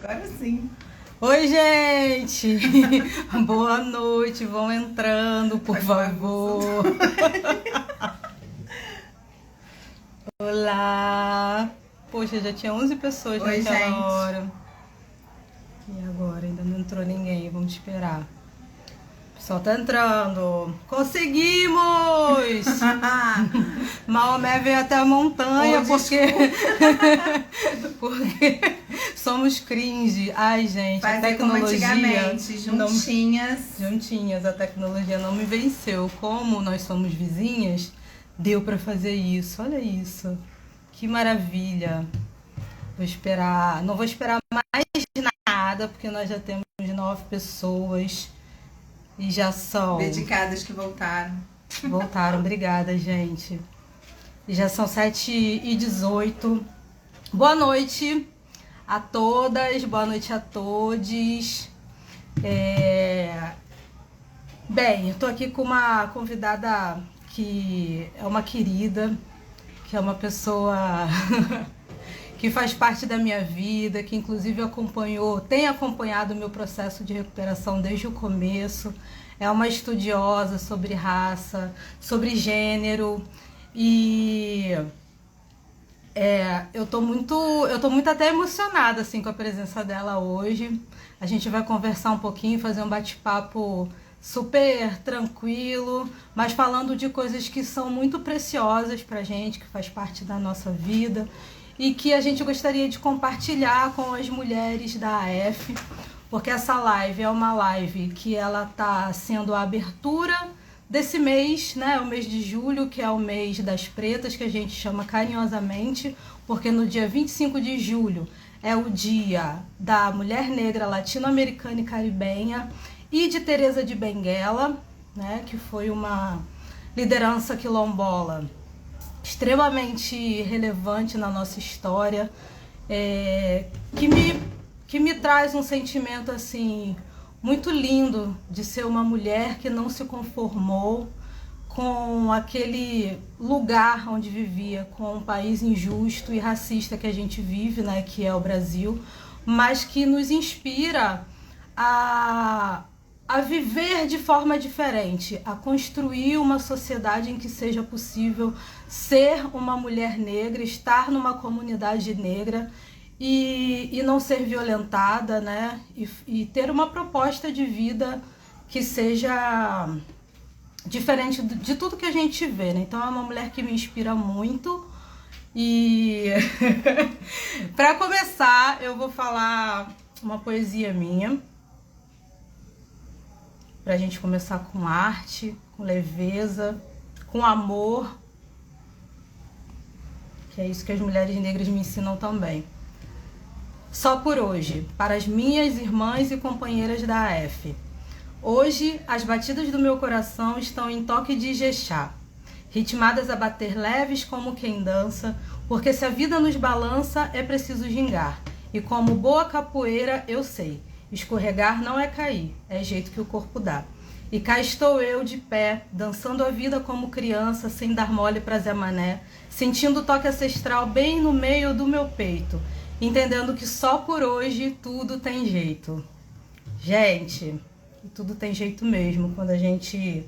Agora sim. Oi, gente! Boa noite, vão entrando, por favor. Olá! Poxa, já tinha 11 pessoas Oi, naquela gente. hora. E agora? Ainda não entrou ninguém, vamos esperar. O pessoal tá entrando. Conseguimos! Maomé veio até a montanha porque somos cringe. Ai, gente, a Fazer como tecnologia antigamente, juntinhas. juntinhas, a tecnologia não me venceu. Como nós somos vizinhas, deu pra fazer isso. Olha isso. Que maravilha. Vou esperar, não vou esperar mais nada, porque nós já temos 9 pessoas e já são Dedicadas que voltaram. Voltaram, obrigada, gente. E já são 7h18. Boa noite a todas, boa noite a todos. Bem, eu tô aqui com uma convidada que é uma querida, que é uma pessoa que faz parte da minha vida, que inclusive tem acompanhado o meu processo de recuperação desde o começo. É uma estudiosa sobre raça, sobre gênero e eu tô muito até emocionada assim com a presença dela hoje. A gente vai conversar um pouquinho, fazer um bate-papo super tranquilo, mas falando de coisas que são muito preciosas pra gente, que faz parte da nossa vida e que a gente gostaria de compartilhar com as mulheres da AF, porque essa live é uma live que ela tá sendo a abertura desse mês, né, o mês de julho, que é o mês das pretas, que a gente chama carinhosamente, porque no dia 25 de julho é o dia da mulher negra latino-americana e caribenha e de Teresa de Benguela, né, que foi uma liderança quilombola extremamente relevante na nossa história, que me traz um sentimento assim muito lindo de ser uma mulher que não se conformou com aquele lugar onde vivia, com um país injusto e racista que a gente vive, né, que é o Brasil, mas que nos inspira a viver de forma diferente, a construir uma sociedade em que seja possível ser uma mulher negra, estar numa comunidade negra e não ser violentada, né? E ter uma proposta de vida que seja diferente de tudo que a gente vê, né? Então é uma mulher que me inspira muito. E para começar, eu vou falar uma poesia minha, pra gente começar com arte, com leveza, com amor, que é isso que as mulheres negras me ensinam também. Só por hoje, para as minhas irmãs e companheiras da AF. Hoje, as batidas do meu coração estão em toque de Ijexá, ritmadas a bater leves como quem dança, porque se a vida nos balança, é preciso gingar. E como boa capoeira, eu sei, escorregar não é cair, é jeito que o corpo dá. E cá estou eu de pé, dançando a vida como criança, sem dar mole pra Zé Mané, sentindo o toque ancestral bem no meio do meu peito, entendendo que só por hoje tudo tem jeito. Gente, tudo tem jeito mesmo quando a gente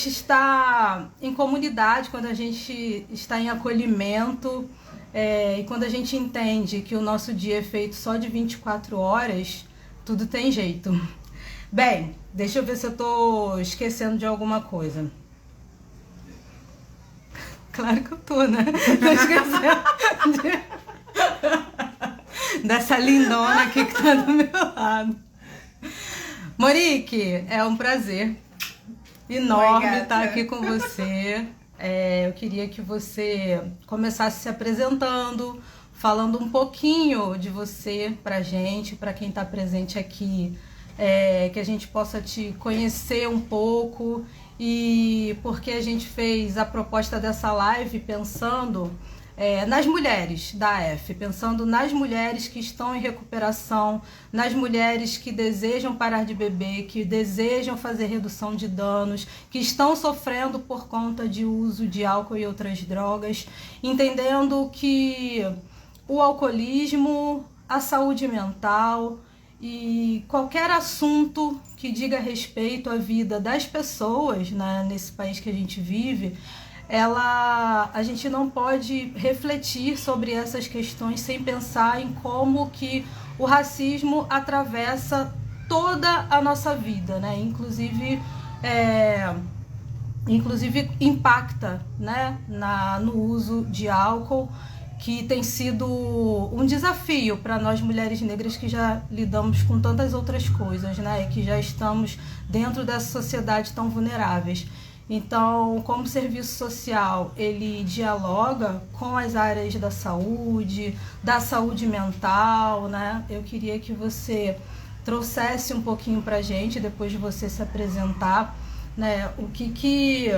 está em comunidade, quando a gente está em acolhimento, e quando a gente entende que o nosso dia é feito só de 24 horas, tudo tem jeito. Bem, deixa eu ver se eu tô esquecendo de alguma coisa. Claro que eu tô, né? Tô esquecendo dessa lindona aqui que tá do meu lado. Monique, é um prazer enorme estar aqui com você. Eu queria que você começasse se apresentando, falando um pouquinho de você pra gente, pra quem tá presente aqui, que a gente possa te conhecer um pouco, e porque a gente fez a proposta dessa live pensando nas mulheres da AF, pensando nas mulheres que estão em recuperação, nas mulheres que desejam parar de beber, que desejam fazer redução de danos, que estão sofrendo por conta de uso de álcool e outras drogas, entendendo que o alcoolismo, a saúde mental e qualquer assunto que diga respeito à vida das pessoas, né, nesse país que a gente vive, a gente não pode refletir sobre essas questões sem pensar em como que o racismo atravessa toda a nossa vida, né? Inclusive impacta, né, no uso de álcool, que tem sido um desafio para nós mulheres negras que já lidamos com tantas outras coisas, né, e que já estamos dentro dessa sociedade tão vulneráveis. Então, como serviço social, ele dialoga com as áreas da saúde mental, né? Eu queria que você trouxesse um pouquinho para a gente, depois de você se apresentar, né, o que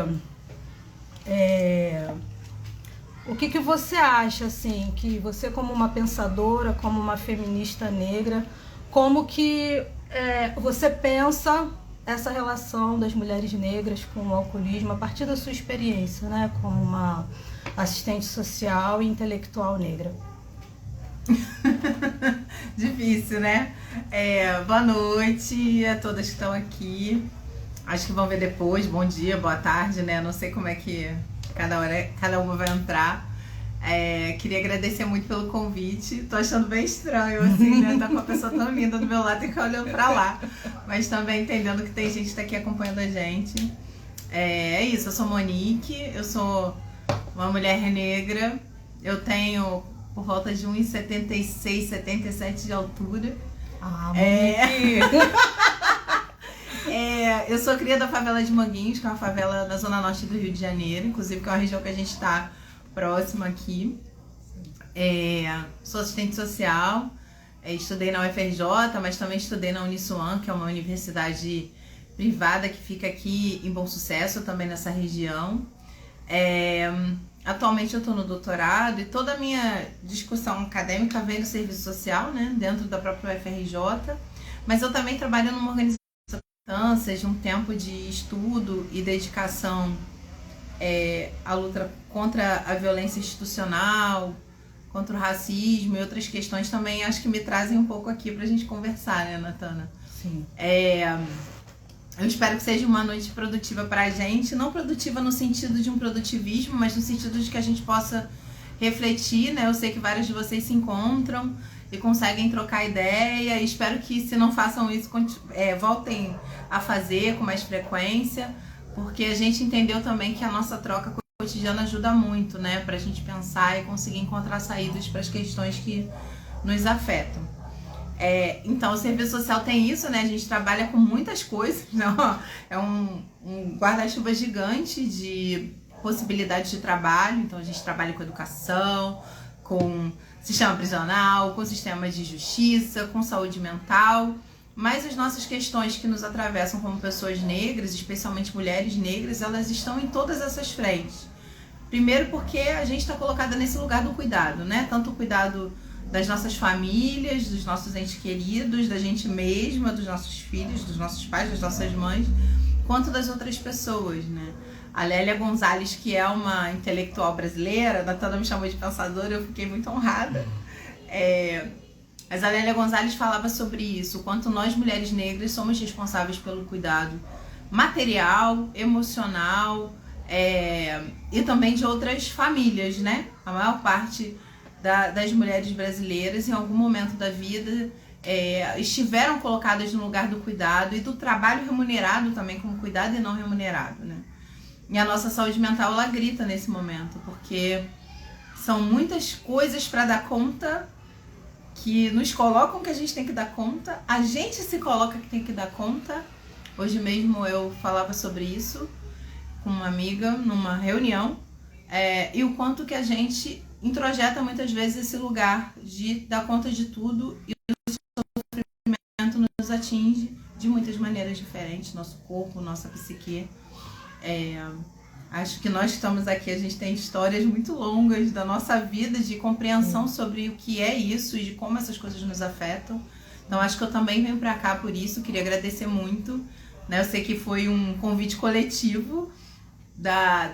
você acha, assim, que você, como uma pensadora, como uma feminista negra, como que você pensa essa relação das mulheres negras com o alcoolismo a partir da sua experiência, né, como uma assistente social e intelectual negra? Difícil, né? Boa noite a todas que estão aqui. Acho que vão ver depois. Bom dia, boa tarde, né? Não sei como é que cada uma vai entrar. Queria agradecer muito pelo convite. Tô achando bem estranho, assim, né? Tá com uma pessoa tão linda do meu lado e ficar olhando pra lá. Mas também entendendo que tem gente que tá aqui acompanhando a gente. É isso, eu sou Monique, eu sou uma mulher negra. Eu tenho por volta de 1,76, 77 de altura. Monique! Eu sou cria da favela de Manguinhos, que é uma favela na zona norte do Rio de Janeiro, inclusive que é uma região que a gente está próximo aqui. Sou assistente social, estudei na UFRJ, mas também estudei na Uniswan, que é uma universidade privada que fica aqui em Bom Sucesso, também nessa região. Atualmente eu estou no doutorado e toda a minha discussão acadêmica vem do serviço social, né, dentro da própria UFRJ, mas eu também trabalho numa organização de um tempo de estudo e dedicação à luta contra a violência institucional, contra o racismo e outras questões também, acho que me trazem um pouco aqui pra gente conversar, né, Natana? Sim. Eu espero que seja uma noite produtiva pra gente, não produtiva no sentido de um produtivismo, mas no sentido de que a gente possa refletir, né? Eu sei que vários de vocês se encontram e conseguem trocar ideia, e espero que, se não façam isso, voltem a fazer com mais frequência, porque a gente entendeu também que a nossa troca cotidiana ajuda muito, né, pra gente pensar e conseguir encontrar saídas para as questões que nos afetam. Então, o serviço social tem isso, né, a gente trabalha com muitas coisas, né? É um guarda-chuva gigante de possibilidades de trabalho. Então a gente trabalha com educação, com sistema prisional, com sistema de justiça, com saúde mental, mas as nossas questões que nos atravessam como pessoas negras, especialmente mulheres negras, elas estão em todas essas frentes. Primeiro porque a gente está colocada nesse lugar do cuidado, né? Tanto o cuidado das nossas famílias, dos nossos entes queridos, da gente mesma, dos nossos filhos, dos nossos pais, das nossas mães, quanto das outras pessoas, né? A Lélia Gonzalez, que é uma intelectual brasileira, a Natana me chamou de pensadora, eu fiquei muito honrada. Mas a Lélia Gonzalez falava sobre isso, o quanto nós, mulheres negras, somos responsáveis pelo cuidado material, emocional, e também de outras famílias, né? A maior parte das mulheres brasileiras, em algum momento da vida, estiveram colocadas no lugar do cuidado e do trabalho remunerado também, como cuidado e não remunerado, né? E a nossa saúde mental, ela grita nesse momento, porque são muitas coisas para dar conta, que nos colocam que a gente tem que dar conta, a gente se coloca que tem que dar conta. Hoje mesmo eu falava sobre isso com uma amiga numa reunião, e o quanto que a gente introjeta muitas vezes esse lugar de dar conta de tudo, e o sofrimento nos atinge de muitas maneiras diferentes, nosso corpo, nossa psique. Acho que nós que estamos aqui, a gente tem histórias muito longas da nossa vida, de compreensão sobre o que é isso e de como essas coisas nos afetam. Então acho que eu também venho pra cá por isso, queria agradecer muito, né? Eu sei que foi um convite coletivo, da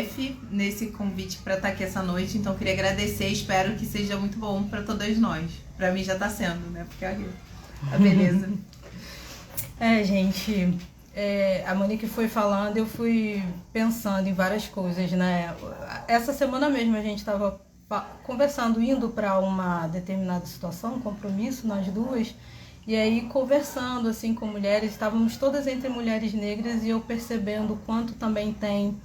AF nesse convite para estar aqui essa noite. Então, queria agradecer, espero que seja muito bom para todas nós. Para mim já está sendo, né? Porque a beleza. Gente, a Monique foi falando, eu fui pensando em várias coisas, né? Essa semana mesmo a gente estava conversando, indo para uma determinada situação, um compromisso, nós duas, e aí conversando assim com mulheres, estávamos todas entre mulheres negras e eu percebendo o quanto também tem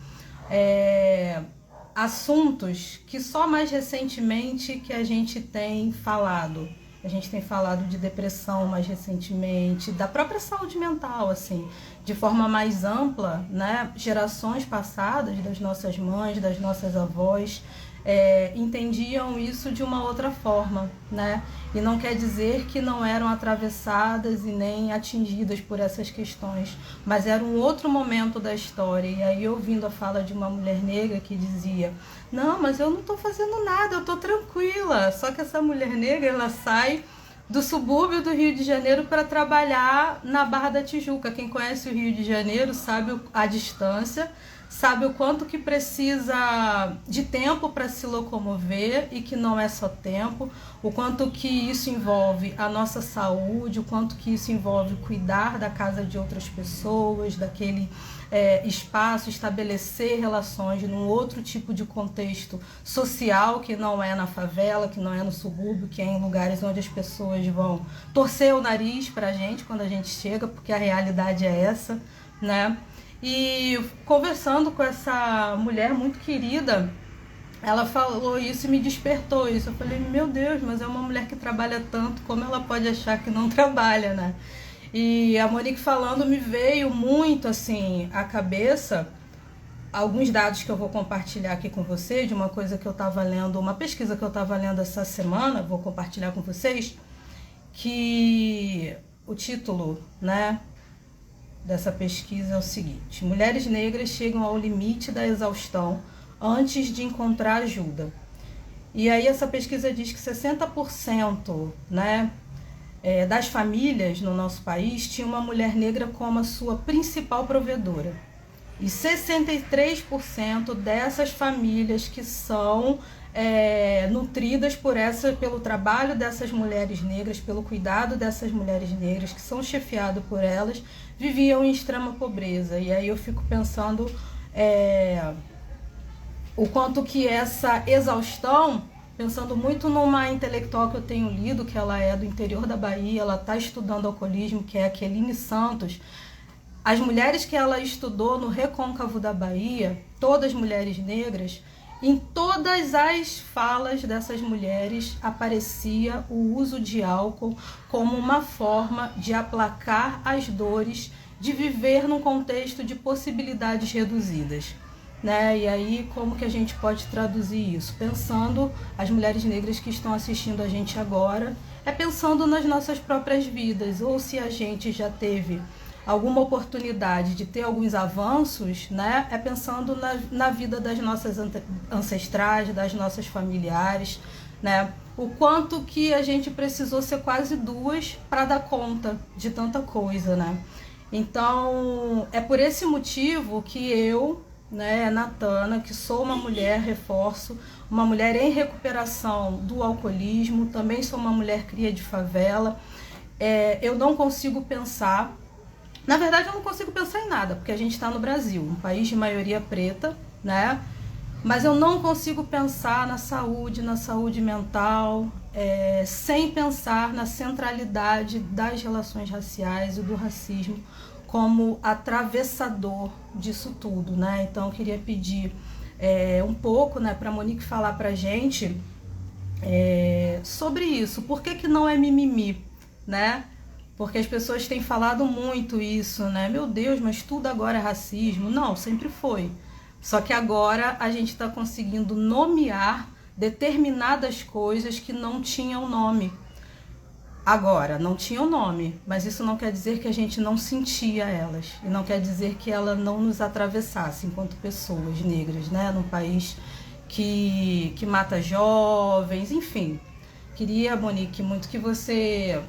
assuntos que só mais recentemente que a gente tem falado. A gente tem falado de depressão mais recentemente, da própria saúde mental, assim, de forma mais ampla, né? Gerações passadas, das nossas mães, das nossas avós, entendiam isso de uma outra forma, né? E não quer dizer que não eram atravessadas e nem atingidas por essas questões, mas era um outro momento da história. E aí, ouvindo a fala de uma mulher negra que dizia: não, mas eu não estou fazendo nada, eu estou tranquila. Só que essa mulher negra, ela sai do subúrbio do Rio de Janeiro para trabalhar na Barra da Tijuca. Quem conhece o Rio de Janeiro sabe a distância, sabe o quanto que precisa de tempo para se locomover e que não é só tempo, o quanto que isso envolve a nossa saúde, o quanto que isso envolve cuidar da casa de outras pessoas, daquele espaço, estabelecer relações num outro tipo de contexto social que não é na favela, que não é no subúrbio, que é em lugares onde as pessoas vão torcer o nariz pra gente quando a gente chega, porque a realidade é essa, né? E conversando com essa mulher muito querida, ela falou isso e me despertou isso. Eu falei, meu Deus, mas é uma mulher que trabalha tanto, como ela pode achar que não trabalha, né? E a Monique falando me veio muito assim à cabeça alguns dados que eu vou compartilhar aqui com vocês, de uma coisa que eu estava lendo, uma pesquisa que eu estava lendo essa semana, vou compartilhar com vocês, que o título, né, dessa pesquisa é o seguinte: mulheres negras chegam ao limite da exaustão antes de encontrar ajuda. E aí essa pesquisa diz que 60%, né, das famílias no nosso país tinha uma mulher negra como a sua principal provedora. E 63% dessas famílias que são nutridas pelo trabalho dessas mulheres negras, pelo cuidado dessas mulheres negras, que são chefiadas por elas, viviam em extrema pobreza. E aí eu fico pensando o quanto que essa exaustão, pensando muito numa intelectual que eu tenho lido, que ela é do interior da Bahia, ela está estudando alcoolismo, que é a Queline Santos. As mulheres que ela estudou no Recôncavo da Bahia, todas mulheres negras, em todas as falas dessas mulheres aparecia o uso de álcool como uma forma de aplacar as dores de viver num contexto de possibilidades reduzidas, né? E aí, como que a gente pode traduzir isso? Pensando, as mulheres negras que estão assistindo a gente agora, pensando nas nossas próprias vidas, ou se a gente já teve alguma oportunidade de ter alguns avanços, né? Pensando na vida das nossas ancestrais, das nossas familiares, né? O quanto que a gente precisou ser quase duas para dar conta de tanta coisa, né? Então, é por esse motivo que eu, né, Natana, que sou uma mulher, reforço, uma mulher em recuperação do alcoolismo, também sou uma mulher cria de favela, eu não consigo pensar, na verdade eu não consigo pensar em nada, porque a gente está no Brasil, um país de maioria preta, né? Mas eu não consigo pensar na saúde mental, sem pensar na centralidade das relações raciais e do racismo como atravessador disso tudo, né? Então eu queria pedir um pouco, né, para a Monique falar para a gente sobre isso. Por que não é mimimi, né? Porque as pessoas têm falado muito isso, né? Meu Deus, mas tudo agora é racismo. Não, sempre foi. Só que agora a gente está conseguindo nomear determinadas coisas que não tinham nome. Agora, não tinham nome, mas isso não quer dizer que a gente não sentia elas. E não quer dizer que ela não nos atravessasse enquanto pessoas negras, né? Num país que mata jovens, enfim. Queria, Monique, muito que você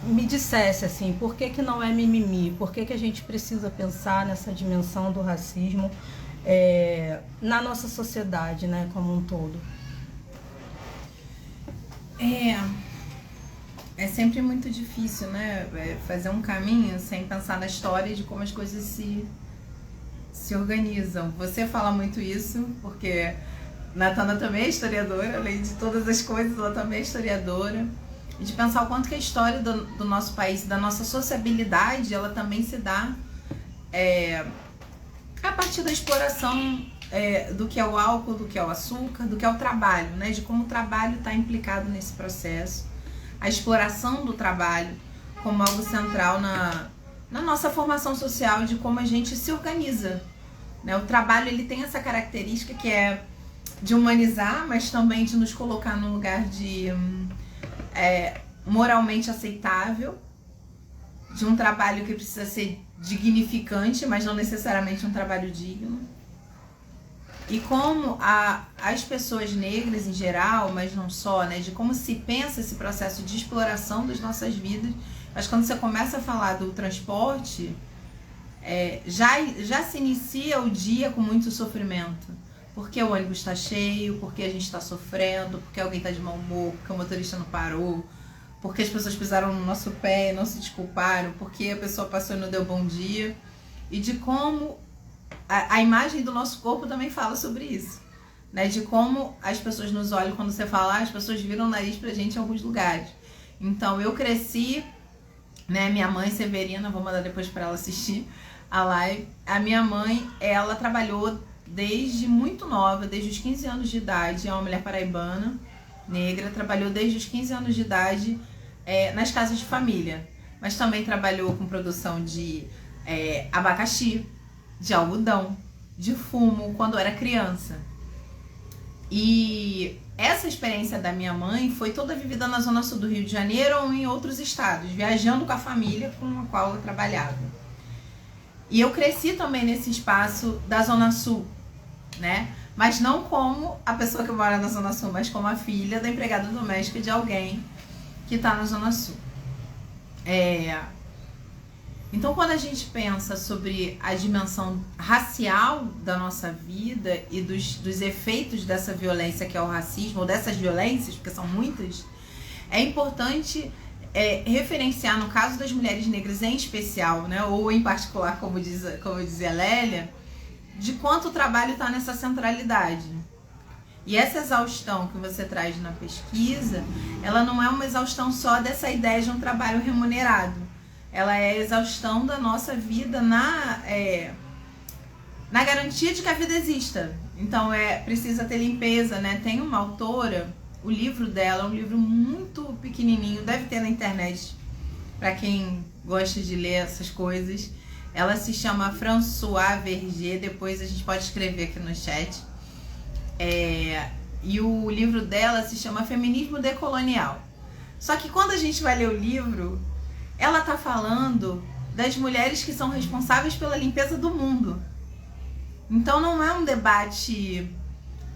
me dissesse assim, por que não é mimimi? Por que a gente precisa pensar nessa dimensão do racismo na nossa sociedade, né, como um todo? É sempre muito difícil, né, fazer um caminho sem pensar na história de como as coisas se organizam. Você fala muito isso, porque Natana também é historiadora, além de todas as coisas, ela também é historiadora. E de pensar o quanto que a história do nosso país, da nossa sociabilidade, ela também se dá a partir da exploração do que é o álcool, do que é o açúcar, do que é o trabalho, né? De como o trabalho está implicado nesse processo. A exploração do trabalho como algo central na nossa formação social, de como a gente se organiza, né? O trabalho, ele tem essa característica que é de humanizar, mas também de nos colocar num lugar de moralmente aceitável, de um trabalho que precisa ser dignificante, mas não necessariamente um trabalho digno. E como as pessoas negras em geral, mas não só, né, de como se pensa esse processo de exploração das nossas vidas. Mas quando você começa a falar do transporte, já se inicia o dia com muito sofrimento. Porque o ônibus está cheio, porque a gente está sofrendo, porque alguém está de mau humor, porque o motorista não parou, porque as pessoas pisaram no nosso pé e não se desculparam, porque a pessoa passou e não deu bom dia. E de como a imagem do nosso corpo também fala sobre isso, né? De como as pessoas nos olham quando você fala, as pessoas viram o nariz pra gente em alguns lugares. Então eu cresci, né? Minha mãe Severina, vou mandar depois para ela assistir a live. A minha mãe, ela trabalhou desde muito nova, desde os 15 anos de idade, é uma mulher paraibana, negra, trabalhou desde os 15 anos de idade nas casas de família, mas também trabalhou com produção de abacaxi, de algodão, de fumo, quando era criança. E essa experiência da minha mãe foi toda vivida na zona sul do Rio de Janeiro ou em outros estados, viajando com a família com a qual eu trabalhava. E eu cresci também nesse espaço da zona sul, né? Mas não como a pessoa que mora na zona sul, mas como a filha da empregada doméstica de alguém que está na zona sul. Então, quando a gente pensa sobre a dimensão racial da nossa vida e dos efeitos dessa violência que é o racismo, ou dessas violências, porque são muitas, é importante referenciar, no caso das mulheres negras em especial, né, ou em particular, como dizia Lélia, de quanto o trabalho está nessa centralidade. E essa exaustão que você traz na pesquisa, ela não é uma exaustão só dessa ideia de um trabalho remunerado. Ela é a exaustão da nossa vida na garantia de que a vida exista. Então precisa ter limpeza, né? Tem uma autora, o livro dela é um livro muito pequenininho, deve ter na internet, para quem gosta de ler essas coisas. Ela se chama Françoise Verger, depois a gente pode escrever aqui no chat. E o livro dela se chama Feminismo Decolonial. Só que quando a gente vai ler o livro, ela está falando das mulheres que são responsáveis pela limpeza do mundo. Então não é um debate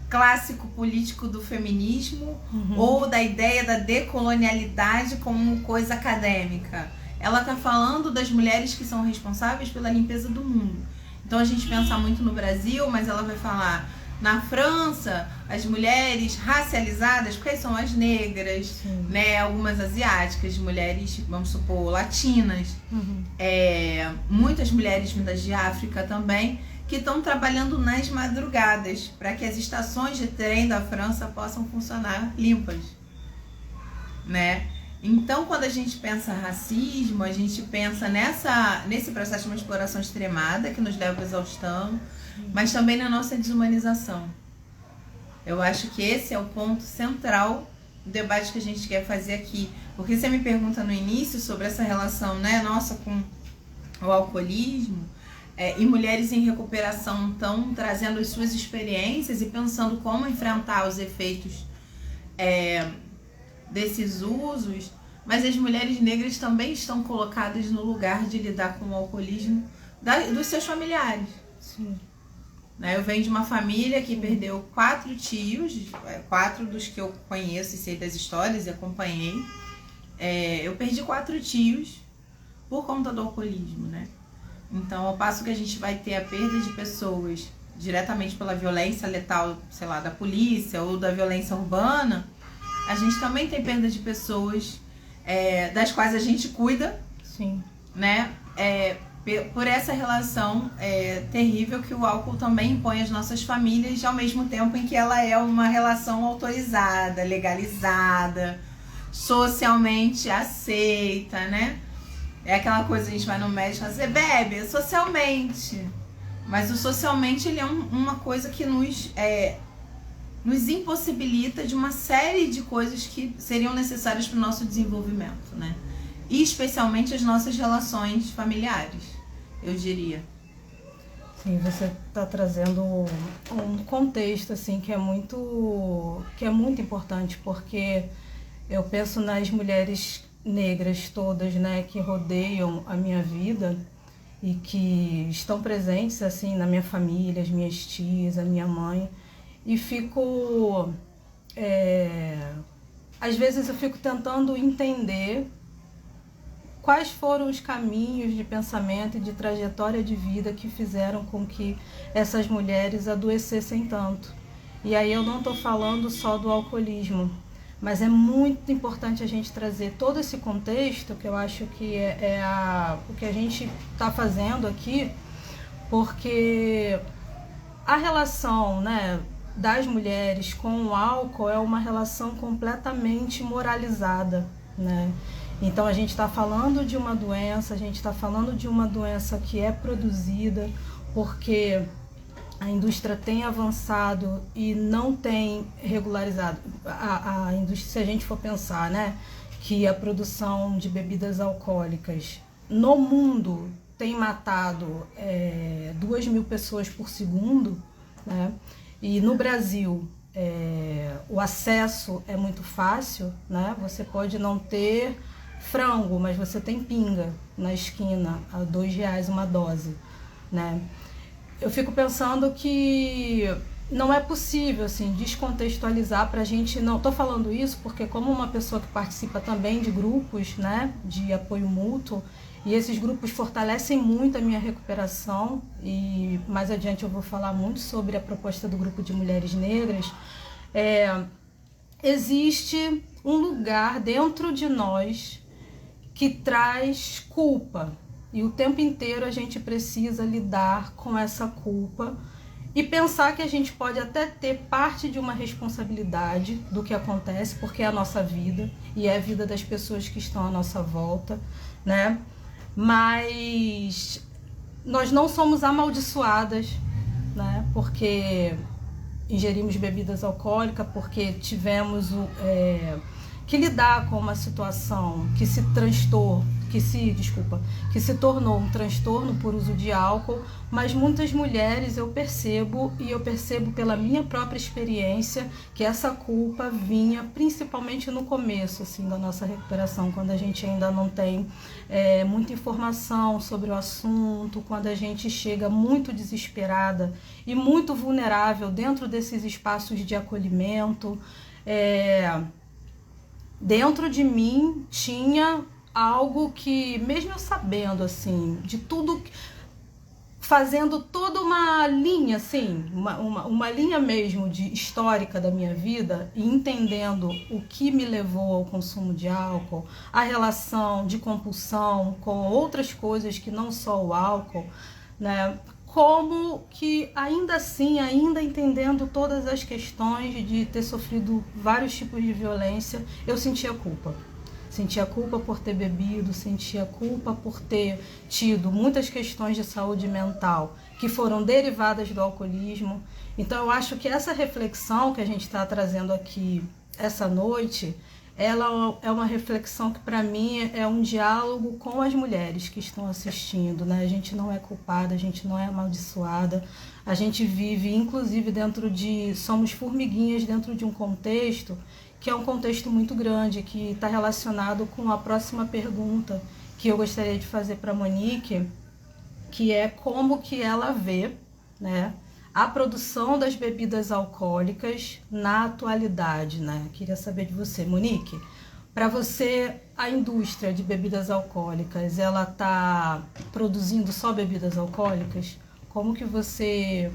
clássico político do feminismo ou da ideia da decolonialidade como coisa acadêmica. Ela está falando das mulheres que são responsáveis pela limpeza do mundo. Então a gente pensa muito no Brasil, mas ela vai falar na França, as mulheres racializadas, porque são as negras, né, algumas asiáticas, mulheres, vamos supor, latinas, muitas mulheres vindas de África também, que estão trabalhando nas madrugadas para que as estações de trem da França possam funcionar limpas, né? Então, quando a gente pensa racismo, a gente pensa nesse processo de uma exploração extremada que nos leva à exaustão, mas também na nossa desumanização. Eu acho que esse é o ponto central do debate que a gente quer fazer aqui. Porque você me pergunta no início sobre essa relação, né, nossa, com o alcoolismo, e mulheres em recuperação estão trazendo as suas experiências e pensando como enfrentar os efeitos desses usos, mas as mulheres negras também estão colocadas no lugar de lidar com o alcoolismo dos seus familiares. Sim. Eu venho de uma família que perdeu 4 tios, 4 dos que eu conheço e sei das histórias e acompanhei. Eu perdi 4 tios por conta do alcoolismo, né? Então, ao passo que a gente vai ter a perda de pessoas diretamente pela violência letal, sei lá, da polícia ou da violência urbana, a gente também tem perda de pessoas das quais a gente cuida. Sim. Né? Por essa relação terrível que o álcool também impõe às nossas famílias, ao mesmo tempo em que ela é uma relação autorizada, legalizada, socialmente aceita, né? É aquela coisa, a gente vai no médico e fala, você bebe socialmente. Mas o socialmente, ele é uma coisa que nos impossibilita de uma série de coisas que seriam necessárias para o nosso desenvolvimento, né? E especialmente as nossas relações familiares, eu diria. Sim, você está trazendo um contexto assim que é muito importante, porque eu penso nas mulheres negras todas, né, que rodeiam a minha vida e que estão presentes assim na minha família, as minhas tias, a minha mãe, e fico às vezes eu fico tentando entender quais foram os caminhos de pensamento e de trajetória de vida que fizeram com que essas mulheres adoecessem tanto. E aí eu não estou falando só do alcoolismo, mas é muito importante a gente trazer todo esse contexto, que eu acho que o que a gente está fazendo aqui, porque a relação, né, das mulheres com o álcool é uma relação completamente moralizada, né? Então a gente está falando de uma doença, a gente está falando de uma doença que é produzida porque a indústria tem avançado e não tem regularizado. A indústria, se a gente for pensar, né, que a produção de bebidas alcoólicas no mundo tem matado 2.000 pessoas por segundo, né? E no Brasil o acesso é muito fácil, né? Você pode não ter frango, mas você tem pinga na esquina a R$2 uma dose, né? Eu fico pensando que não é possível assim descontextualizar para a gente. Não tô falando isso porque, como uma pessoa que participa também de grupos, né, de apoio mútuo, e esses grupos fortalecem muito a minha recuperação, e mais adiante eu vou falar muito sobre a proposta do grupo de mulheres negras. Existe um lugar dentro de nós que traz culpa, e o tempo inteiro a gente precisa lidar com essa culpa e pensar que a gente pode até ter parte de uma responsabilidade do que acontece, porque é a nossa vida e é a vida das pessoas que estão à nossa volta, né? Mas nós não somos amaldiçoadas, né? Porque ingerimos bebidas alcoólicas, porque tivemos que lidar com uma situação que se tornou um transtorno por uso de álcool, mas muitas mulheres eu percebo pela minha própria experiência que essa culpa vinha principalmente no começo assim, da nossa recuperação, quando a gente ainda não tem muita informação sobre o assunto, quando a gente chega muito desesperada e muito vulnerável dentro desses espaços de acolhimento. Dentro de mim tinha algo que, mesmo eu sabendo, assim, de tudo, fazendo toda uma linha, assim, uma linha mesmo de histórica da minha vida, e entendendo o que me levou ao consumo de álcool, a relação de compulsão com outras coisas que não só o álcool, né? Como que ainda assim, ainda entendendo todas as questões de ter sofrido vários tipos de violência, eu sentia culpa. Sentia culpa por ter bebido, sentia culpa por ter tido muitas questões de saúde mental que foram derivadas do alcoolismo. Então eu acho que essa reflexão que a gente está trazendo aqui essa noite, ela é uma reflexão que para mim é um diálogo com as mulheres que estão assistindo, né? A gente não é culpada, a gente não é amaldiçoada, a gente vive inclusive somos formiguinhas dentro de um contexto que é um contexto muito grande, que está relacionado com a próxima pergunta que eu gostaria de fazer para a Monique, que é como que ela vê, né, a produção das bebidas alcoólicas na atualidade, né? Queria saber de você, Monique. Para você, a indústria de bebidas alcoólicas, ela está produzindo só bebidas alcoólicas? como que você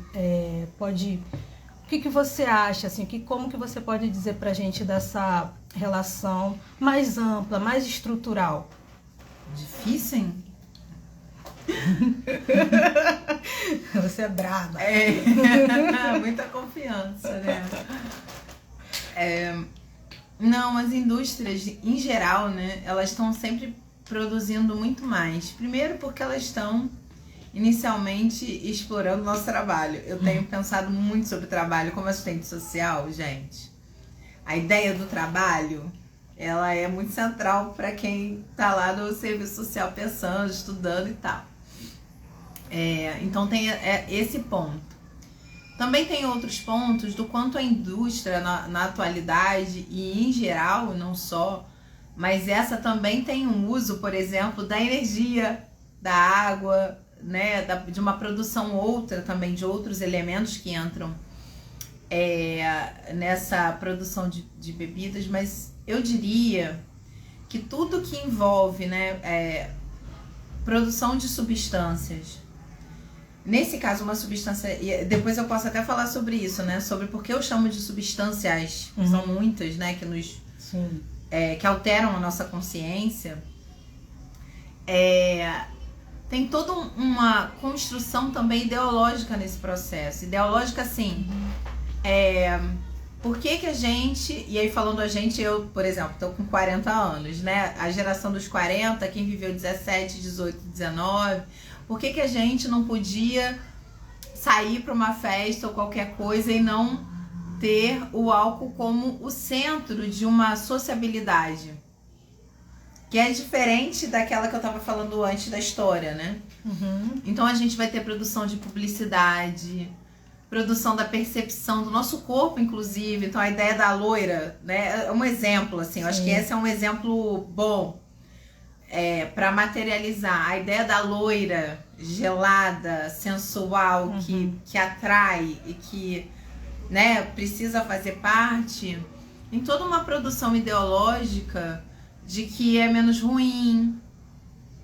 pode... O que você acha, assim, como que você pode dizer pra gente dessa relação mais ampla, mais estrutural? Difícil, hein? Você é brava. Muita confiança, né? Não, as indústrias, em geral, né, elas estão sempre produzindo muito mais. Primeiro porque elas estão inicialmente explorando o nosso trabalho. Eu tenho pensado muito sobre trabalho como assistente social, gente. A ideia do trabalho, ela é muito central para quem está lá no serviço social pensando, estudando e tal. Então tem esse ponto. Também tem outros pontos do quanto a indústria na atualidade e em geral, não só, mas essa também tem um uso, por exemplo, da energia, da água, né, de uma produção outra também, de outros elementos que entram nessa produção de bebidas, mas eu diria que tudo que envolve, né, produção de substâncias, nesse caso uma substância, e depois eu posso até falar sobre isso, né, sobre porque eu chamo de substâncias, são muitas, né, que nos que alteram a nossa consciência, tem toda uma construção também ideológica nesse processo. Ideológica, assim, por que a gente... E aí, falando a gente, eu, por exemplo, tô com 40 anos, né? A geração dos 40, quem viveu 17, 18, 19... Por que a gente não podia sair para uma festa ou qualquer coisa e não ter o álcool como o centro de uma sociabilidade? Que é diferente daquela que eu estava falando antes da história, né? Então a gente vai ter produção de publicidade, produção da percepção do nosso corpo, inclusive. Então a ideia da loira, né, é um exemplo, assim. Eu acho que esse é um exemplo bom para materializar. A ideia da loira gelada, sensual, que atrai e que, né, precisa fazer parte em toda uma produção ideológica de que é menos ruim,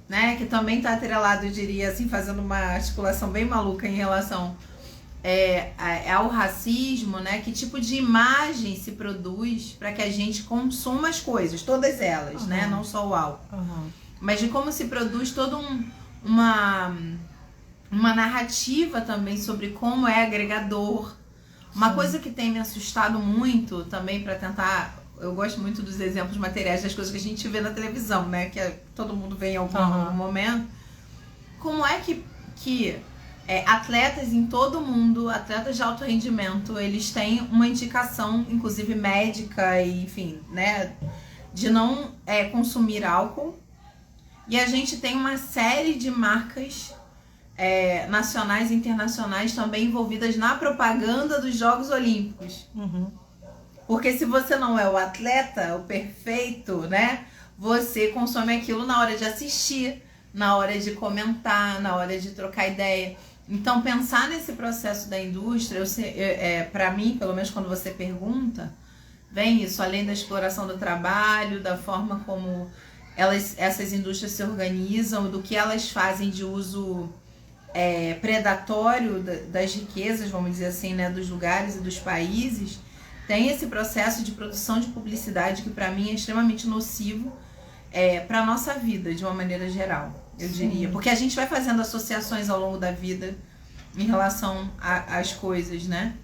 né? Que também está atrelado, eu diria assim, fazendo uma articulação bem maluca em relação ao racismo, né? Que tipo de imagem se produz para que a gente consuma as coisas, todas elas, né? Não só o álcool, mas de como se produz toda uma narrativa também sobre como é agregador. Uma coisa que tem me assustado muito também, para tentar... Eu gosto muito dos exemplos materiais das coisas que a gente vê na televisão, né? Que todo mundo vê em algum momento. Como é que atletas em todo o mundo, atletas de alto rendimento, eles têm uma indicação, inclusive médica, e, enfim, né? De não consumir álcool. E a gente tem uma série de marcas nacionais e internacionais também envolvidas na propaganda dos Jogos Olímpicos. Porque se você não é o atleta, o perfeito, né? Você consome aquilo na hora de assistir, na hora de comentar, na hora de trocar ideia. Então, pensar nesse processo da indústria, para mim, pelo menos quando você pergunta, vem isso, além da exploração do trabalho, da forma como essas indústrias se organizam, do que elas fazem de uso predatório das riquezas, vamos dizer assim, né? Dos lugares e dos países. Tem esse processo de produção de publicidade que para mim é extremamente nocivo para a nossa vida, de uma maneira geral, eu diria. Porque a gente vai fazendo associações ao longo da vida em relação às coisas, né?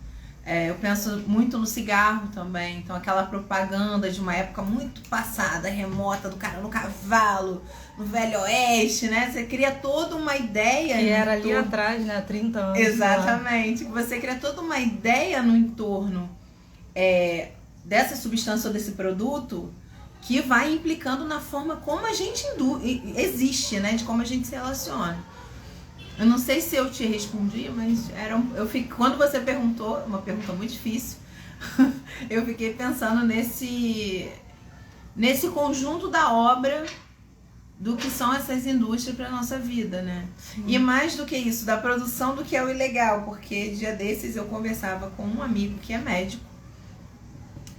Eu penso muito no cigarro também. Então aquela propaganda de uma época muito passada, remota, do cara no cavalo, no Velho Oeste, né? Você cria toda uma ideia. Que era ali atrás, né? Há 30 anos. Exatamente. Você cria toda uma ideia no entorno dessa substância ou desse produto que vai implicando na forma como a gente existe, né? De como a gente se relaciona. Eu não sei se eu te respondi, mas quando você perguntou, uma pergunta muito difícil, eu fiquei pensando nesse conjunto da obra do que são essas indústrias para a nossa vida, né? Sim. E mais do que isso, da produção do que é o ilegal, porque dia desses eu conversava com um amigo que é médico,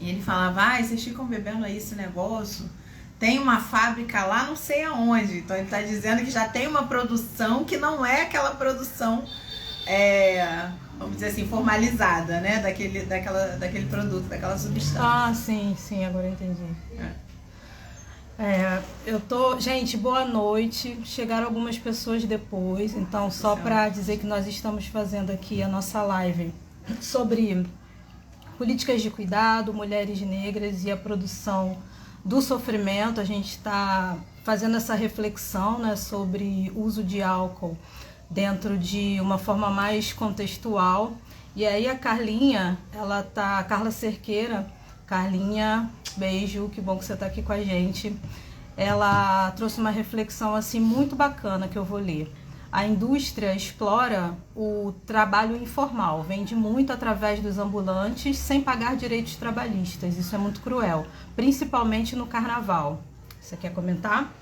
e ele falava, vocês ficam bebendo aí esse negócio, tem uma fábrica lá não sei aonde, então ele está dizendo que já tem uma produção que não é aquela produção vamos dizer assim, formalizada, né? Daquele produto, daquela substância. Ah, sim, agora eu entendi. Gente, boa noite. Chegaram algumas pessoas depois, então só para dizer que nós estamos fazendo aqui a nossa live sobre políticas de cuidado, mulheres negras e a produção do sofrimento. A gente está fazendo essa reflexão, né, sobre uso de álcool dentro de uma forma mais contextual. E aí a Carlinha, Carla Cerqueira, Carlinha, beijo, que bom que você está aqui com a gente. Ela trouxe uma reflexão assim muito bacana que eu vou ler. A indústria explora o trabalho informal, vende muito através dos ambulantes sem pagar direitos trabalhistas. Isso é muito cruel, principalmente no carnaval. Você quer comentar?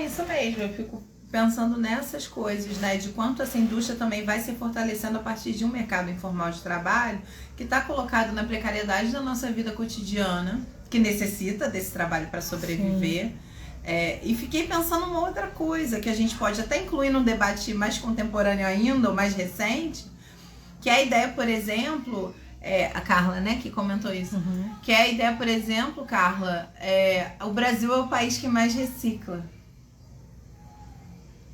Isso mesmo, eu fico pensando nessas coisas, né, de quanto essa indústria também vai se fortalecendo a partir de um mercado informal de trabalho que está colocado na precariedade da nossa vida cotidiana, que necessita desse trabalho para sobreviver. E fiquei pensando uma outra coisa que a gente pode até incluir num debate mais contemporâneo ainda, ou mais recente, que é a ideia, por exemplo, a Carla, né, que comentou isso, que é a ideia, por exemplo, Carla, o Brasil é o país que mais recicla.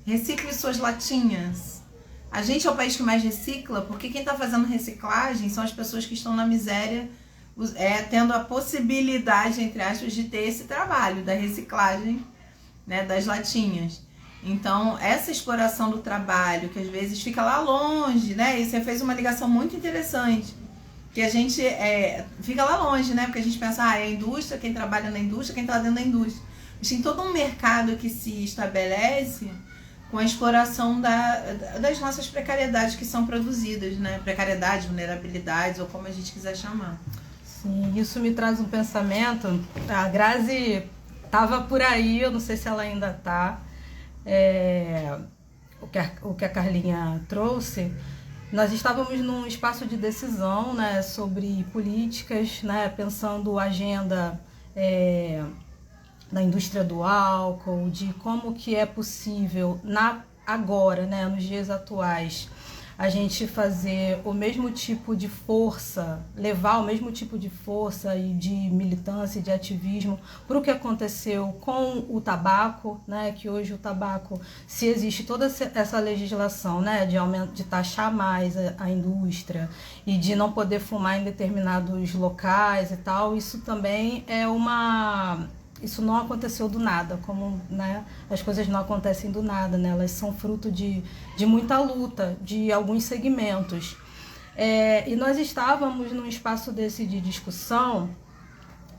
Recicle suas latinhas. A gente é o país que mais recicla porque quem está fazendo reciclagem são as pessoas que estão na miséria, tendo a possibilidade, entre aspas, de ter esse trabalho da reciclagem, né, das latinhas. Então, essa exploração do trabalho, que às vezes fica lá longe, né? E você fez uma ligação muito interessante, que a gente fica lá longe, né? Porque a gente pensa, é a indústria, quem trabalha na indústria, quem está dentro da indústria. Mas tem todo um mercado que se estabelece com a exploração das nossas precariedades que são produzidas, né? Precariedades, vulnerabilidades, ou como a gente quiser chamar. Sim, isso me traz um pensamento. A Grazi estava por aí, eu não sei se ela ainda está. O que a Carlinha trouxe, nós estávamos num espaço de decisão, né, sobre políticas, né, pensando a agenda da indústria do álcool, de como que é possível agora, né, nos dias atuais, a gente fazer o mesmo tipo de força, levar o mesmo tipo de força e de militância e de ativismo para o que aconteceu com o tabaco, né? Que hoje o tabaco, se existe toda essa legislação, né, de taxar mais a indústria e de não poder fumar em determinados locais e tal, isso também isso não aconteceu do nada, como, né, as coisas não acontecem do nada, né, elas são fruto de muita luta, de alguns segmentos. E nós estávamos num espaço desse de discussão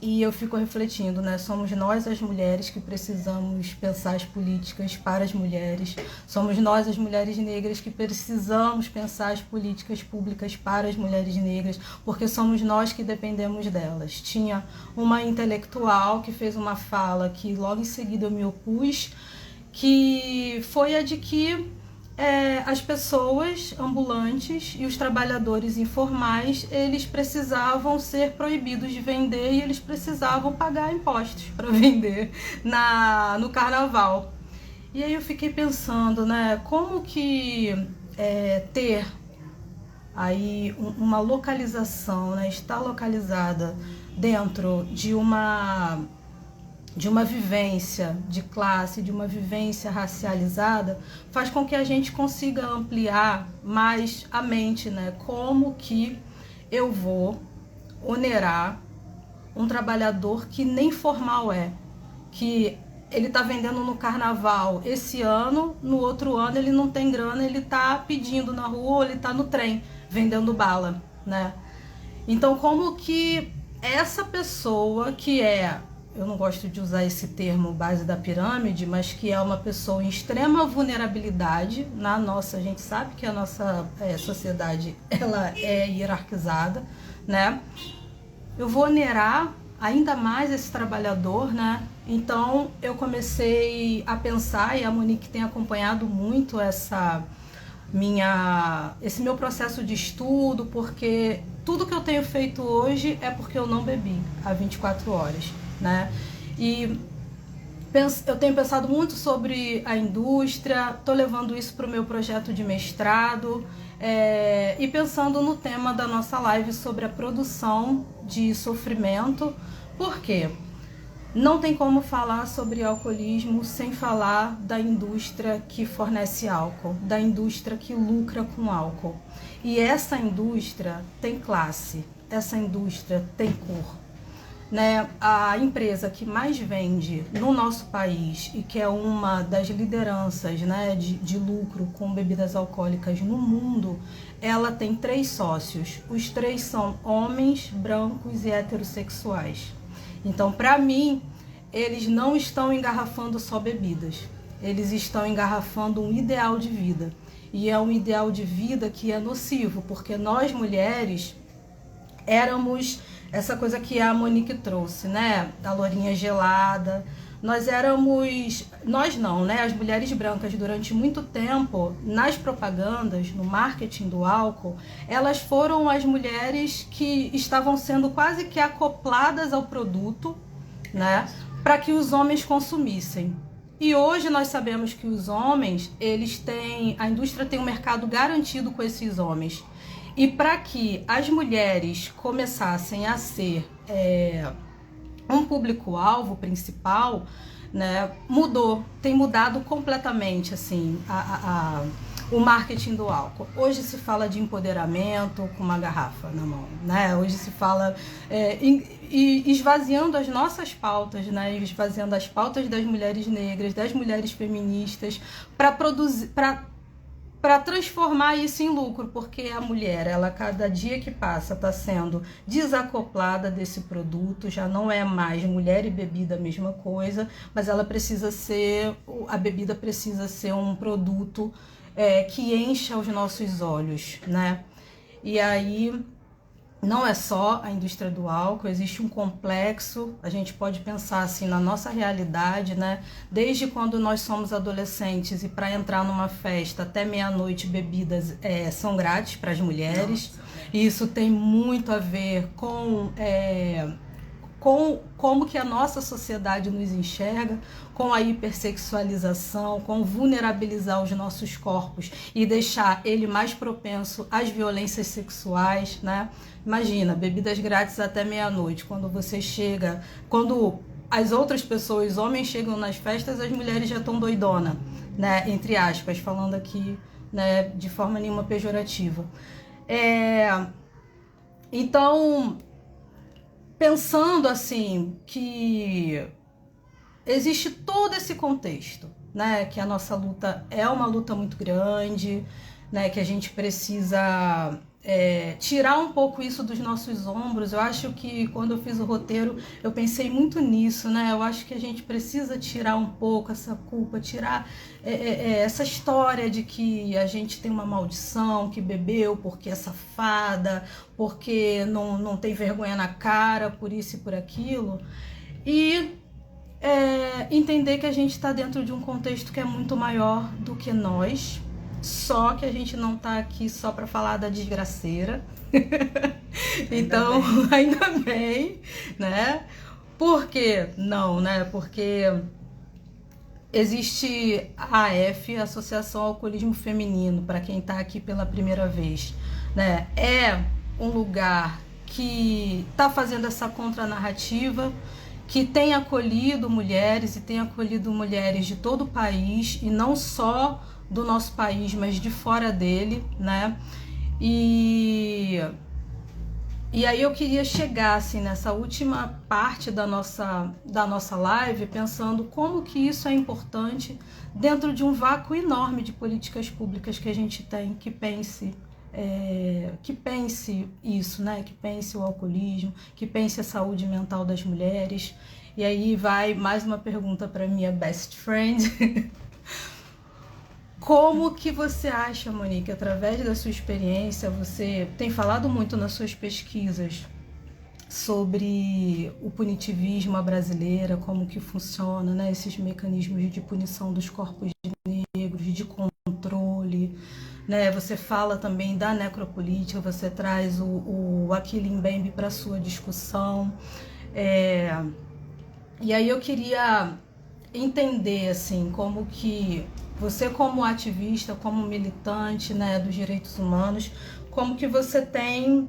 e eu fico refletindo, né, somos nós as mulheres que precisamos pensar as políticas para as mulheres, somos nós as mulheres negras que precisamos pensar as políticas públicas para as mulheres negras, porque somos nós que dependemos delas. Tinha uma intelectual que fez uma fala que logo em seguida eu me opus, que foi a de que as pessoas ambulantes e os trabalhadores informais, eles precisavam ser proibidos de vender e eles precisavam pagar impostos para vender no carnaval. E aí eu fiquei pensando, né, como que ter aí uma localização, né, estar localizada dentro de uma vivência de classe, de uma vivência racializada, faz com que a gente consiga ampliar mais a mente, né? Como que eu vou onerar um trabalhador que nem formal que ele está vendendo no carnaval esse ano, no outro ano ele não tem grana, ele está pedindo na rua ou ele está no trem vendendo bala, né? Então, como que essa pessoa que eu não gosto de usar esse termo base da pirâmide, mas que é uma pessoa em extrema vulnerabilidade a gente sabe que a nossa sociedade ela é hierarquizada, né? Eu vou onerar ainda mais esse trabalhador, né? Então eu comecei a pensar, e a Monique tem acompanhado muito esse meu processo de estudo, porque tudo que eu tenho feito hoje é porque eu não bebi há 24 horas. Né? E Eu tenho pensado muito sobre a indústria, estou levando isso para o meu projeto de mestrado e pensando no tema da nossa live sobre a produção de sofrimento. Por quê? Não tem como falar sobre alcoolismo sem falar da indústria que fornece álcool, da indústria que lucra com álcool. E essa indústria tem classe, essa indústria tem cor. Né, a empresa que mais vende no nosso país e que é uma das lideranças, né, de lucro com bebidas alcoólicas no mundo, ela tem 3 sócios. Os 3 são homens, brancos e heterossexuais. Então, para mim, eles não estão engarrafando só bebidas. Eles estão engarrafando um ideal de vida. E é um ideal de vida que é nocivo, porque nós mulheres éramos essa coisa que a Monique trouxe, né? A lourinha gelada. Nós não, né? As mulheres brancas, durante muito tempo, nas propagandas, no marketing do álcool, elas foram as mulheres que estavam sendo quase que acopladas ao produto, né? Para que os homens consumissem. E hoje nós sabemos que os homens, a indústria tem um mercado garantido com esses homens. E para que as mulheres começassem a ser um público-alvo principal, né, tem mudado completamente assim, o marketing do álcool. Hoje se fala de empoderamento com uma garrafa na mão, né? Hoje se fala esvaziando as nossas pautas, né? Esvaziando as pautas das mulheres negras, das mulheres feministas, para transformar isso em lucro, porque a mulher, ela cada dia que passa está sendo desacoplada desse produto, já não é mais mulher e bebida a mesma coisa, mas a bebida precisa ser um produto que encha os nossos olhos, né? E aí não é só a indústria do álcool, existe um complexo, a gente pode pensar assim na nossa realidade, né? Desde quando nós somos adolescentes e para entrar numa festa até meia-noite bebidas são grátis para as mulheres. E isso tem muito a ver com como que a nossa sociedade nos enxerga, com a hipersexualização, com vulnerabilizar os nossos corpos e deixar ele mais propenso às violências sexuais, né? Imagina, bebidas grátis até meia-noite, quando as outras pessoas, homens, chegam nas festas, as mulheres já estão doidona, né? Entre aspas, falando aqui, né, de forma nenhuma pejorativa. Então, pensando assim que existe todo esse contexto, né, que a nossa luta é uma luta muito grande, né, que a gente precisa tirar um pouco isso dos nossos ombros. Eu acho que quando eu fiz o roteiro eu pensei muito nisso, né? Eu acho que a gente precisa tirar um pouco essa culpa, tirar essa história de que a gente tem uma maldição, que bebeu porque é safada, porque não tem vergonha na cara, por isso e por aquilo, e entender que a gente está dentro de um contexto que é muito maior do que nós. Só que a gente não tá aqui só para falar da desgraceira. Então, ainda bem, né? Por que não, né? Porque existe a AF, Associação Alcoolismo Feminino, para quem tá aqui pela primeira vez, né? É um lugar que tá fazendo essa contranarrativa, que tem acolhido mulheres e tem acolhido mulheres de todo o país, e não só do nosso país, mas de fora dele, né? E aí eu queria chegar assim nessa última parte da nossa live pensando como que isso é importante dentro de um vácuo enorme de políticas públicas que a gente tem, que pense isso, né? Que pense o alcoolismo, que pense a saúde mental das mulheres. E aí vai mais uma pergunta para minha best friend. Como que você acha, Monique, através da sua experiência, você tem falado muito nas suas pesquisas sobre o punitivismo à brasileira, como que funciona, né, esses mecanismos de punição dos corpos negros, de controle, né? Você fala também da necropolítica, você traz o Achille Mbembe para a sua discussão. E aí eu queria entender, assim, como que você, como ativista, como militante, né, dos direitos humanos, como que você tem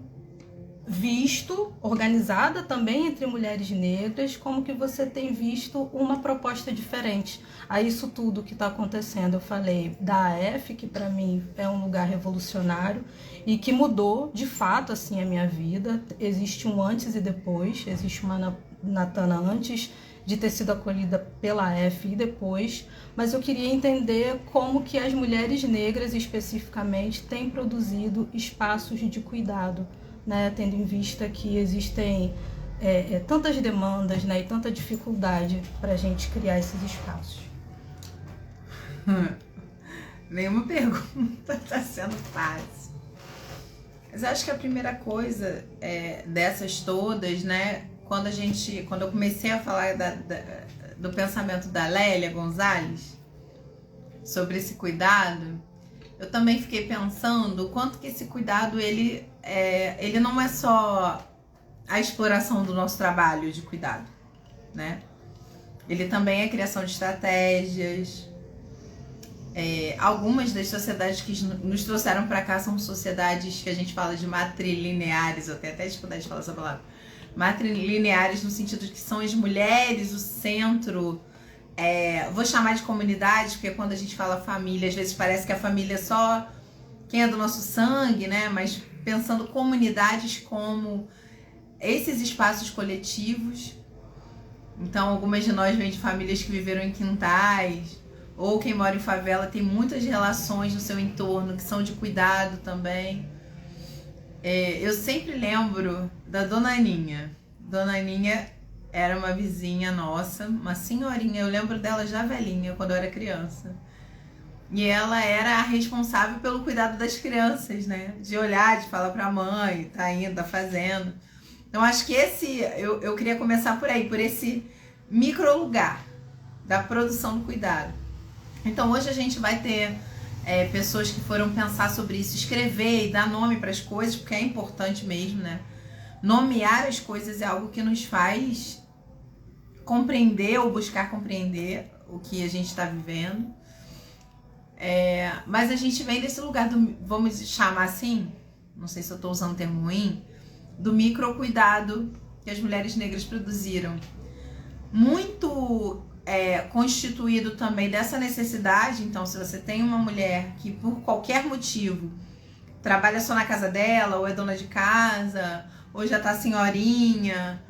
visto, organizada também entre mulheres negras, como que você tem visto uma proposta diferente a isso tudo que está acontecendo. Eu falei da AF, que para mim é um lugar revolucionário e que mudou de fato assim a minha vida. Existe um antes e depois, existe uma Natana antes de ter sido acolhida pela AF e depois, mas eu queria entender como que as mulheres negras especificamente têm produzido espaços de cuidado, né, tendo em vista que existem tantas demandas, né, e tanta dificuldade para a gente criar esses espaços. Nenhuma pergunta está sendo fácil. Mas acho que a primeira coisa dessas todas, né, quando eu comecei a falar do pensamento da Lélia Gonzalez sobre esse cuidado, eu também fiquei pensando o quanto que esse cuidado ele não é só a exploração do nosso trabalho de cuidado, né? Ele também é a criação de estratégias. Algumas das sociedades que nos trouxeram para cá são sociedades que a gente fala de matrilineares, eu tenho até dificuldade de falar essa palavra. Matrilineares no sentido de que são as mulheres o centro. Vou chamar de comunidade, porque quando a gente fala família, às vezes parece que a família é só quem é do nosso sangue, né? Mas pensando comunidades como esses espaços coletivos. Então, algumas de nós vêm de famílias que viveram em quintais, ou quem mora em favela tem muitas relações no seu entorno que são de cuidado também. Eu sempre lembro da Dona Aninha. Dona Aninha era uma vizinha nossa, uma senhorinha, eu lembro dela já velhinha, quando eu era criança. E ela era a responsável pelo cuidado das crianças, né? De olhar, de falar pra mãe, tá indo, tá fazendo. Então acho que eu queria começar por aí, por esse micro lugar da produção do cuidado. Então hoje a gente vai ter pessoas que foram pensar sobre isso, escrever e dar nome para as coisas, porque é importante mesmo, né? Nomear as coisas é algo que nos faz compreender ou buscar compreender o que a gente está vivendo. Mas a gente vem desse lugar do, vamos chamar assim, não sei se eu estou usando um termo ruim, do microcuidado que as mulheres negras produziram. Muito constituído também dessa necessidade. Então, se você tem uma mulher que por qualquer motivo trabalha só na casa dela, ou é dona de casa, ou já tá senhorinha,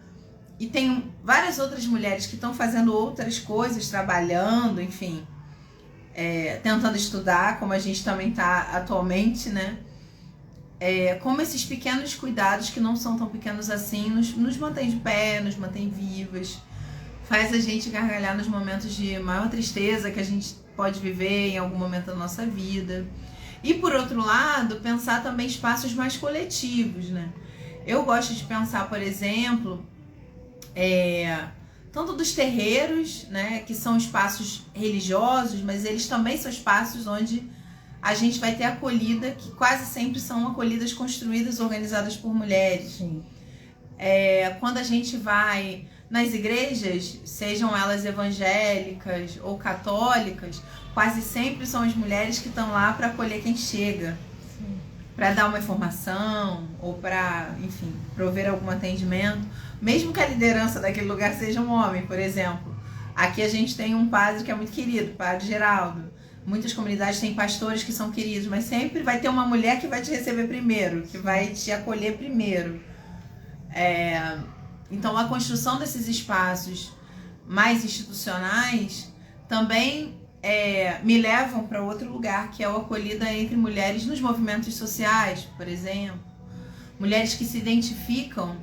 e tem várias outras mulheres que estão fazendo outras coisas, trabalhando, enfim, tentando estudar, como a gente também tá atualmente, né? Como esses pequenos cuidados, que não são tão pequenos assim, nos mantém de pé, nos mantém vivas, faz a gente gargalhar nos momentos de maior tristeza que a gente pode viver em algum momento da nossa vida. E por outro lado, pensar também espaços mais coletivos, né? Eu gosto de pensar, por exemplo, tanto dos terreiros, né, que são espaços religiosos, mas eles também são espaços onde a gente vai ter acolhida, que quase sempre são acolhidas construídas, organizadas por mulheres. Sim. Quando a gente vai nas igrejas, sejam elas evangélicas ou católicas, quase sempre são as mulheres que estão lá para acolher quem chega, para dar uma informação ou para, enfim, prover algum atendimento, mesmo que a liderança daquele lugar seja um homem, por exemplo. Aqui a gente tem um padre que é muito querido, o Padre Geraldo. Muitas comunidades têm pastores que são queridos, mas sempre vai ter uma mulher que vai te receber primeiro, que vai te acolher primeiro. Então, a construção desses espaços mais institucionais também me levam para outro lugar, que é o acolhida entre mulheres nos movimentos sociais, por exemplo. Mulheres que se identificam,